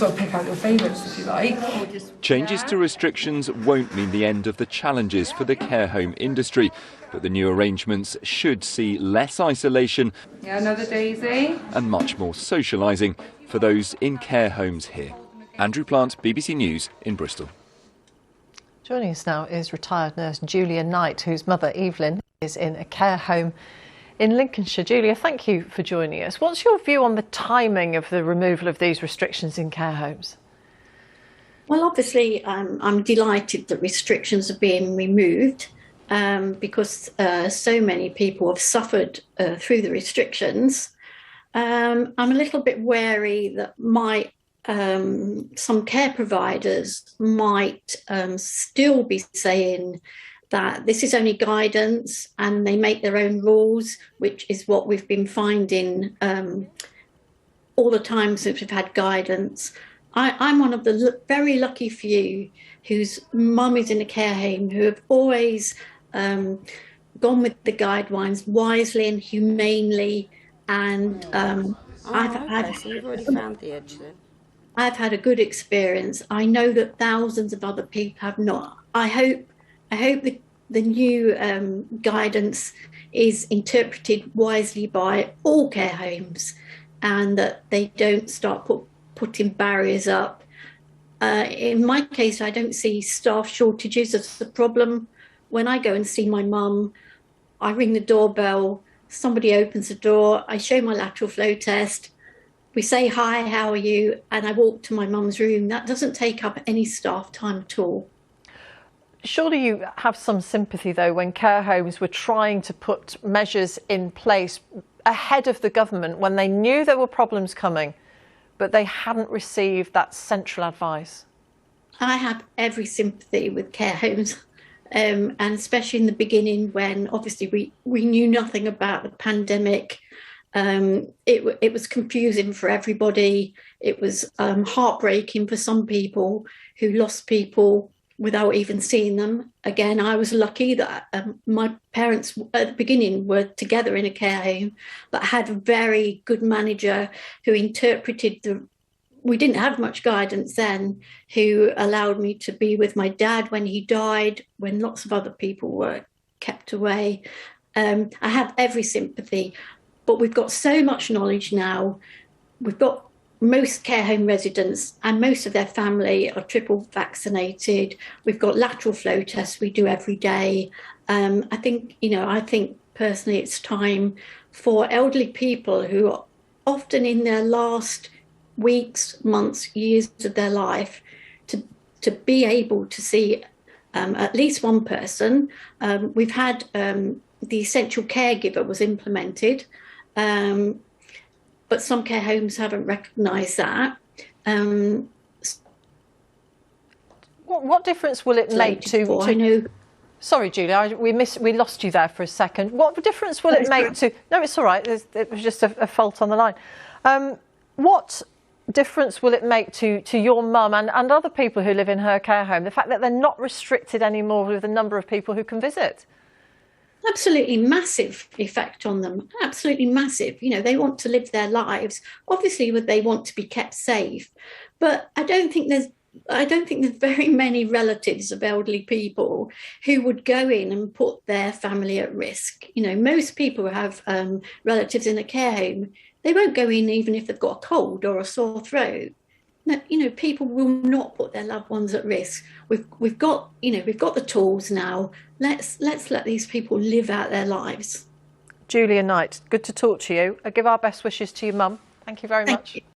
sort of pick out your favourites, if you like. Changes to restrictions won't mean the end of the challenges for the care home industry, but the new arrangements should see less isolation Another daisy. and much more socialising for those in care homes here. Andrew Plant, BBC News in Bristol. Joining us now is retired nurse Julia Knight, whose mother Evelyn is in a care home in Lincolnshire. Julia, thank you for joining us. What's your view on the timing of the removal of these restrictions in care homes? Well, obviously, I'm delighted that restrictions are being removed because so many people have suffered through the restrictions. I'm a little bit wary that some care providers might still be saying that this is only guidance and they make their own rules, which is what we've been finding all the time since we've had guidance. I'm one of the very lucky few whose mum is in a care home who have always gone with the guidelines wisely and humanely. And so you've already found the edge then? I've had a good experience. I know that thousands of other people have not. I hope the new guidance is interpreted wisely by all care homes and that they don't start putting barriers up. In my case, I don't see staff shortages as the problem. When I go and see my mum, I ring the doorbell, somebody opens the door, I show my lateral flow test, we say, hi, how are you? And I walk to my mum's room. That doesn't take up any staff time at all. Surely you have some sympathy, though, when care homes were trying to put measures in place ahead of the government when they knew there were problems coming, but they hadn't received that central advice. I have every sympathy with care homes, and especially in the beginning when obviously we knew nothing about the pandemic. It was confusing for everybody. It was heartbreaking for some people who lost people without even seeing them. Again, I was lucky that my parents at the beginning were together in a care home, but had a very good manager who interpreted we didn't have much guidance then, who allowed me to be with my dad when he died, when lots of other people were kept away. I have every sympathy, but we've got so much knowledge now. We've got most care home residents and most of their family are triple vaccinated. We've got lateral flow tests we do every day. I think personally it's time for elderly people who are often in their last weeks, months, years of their life to be able to see at least one person. We've had the essential caregiver was implemented, but some care homes haven't recognised that. What difference will it make to I know. Sorry, Julia, we lost you there for a second. What difference will it make to? No, it's all right. It was just a fault on the line. What difference will it make to your mum and other people who live in her care home, the fact that they're not restricted anymore with the number of people who can visit? Absolutely massive effect on them. Absolutely massive. They want to live their lives. Obviously, they want to be kept safe, but I don't think there's very many relatives of elderly people who would go in and put their family at risk. Most people who have relatives in a care home, they won't go in even if they've got a cold or a sore throat. No, people will not put their loved ones at risk. We've got the tools now. Let's let these people live out their lives. Julia Knight, good to talk to you. I give our best wishes to your mum. Thank you very much. Thank you.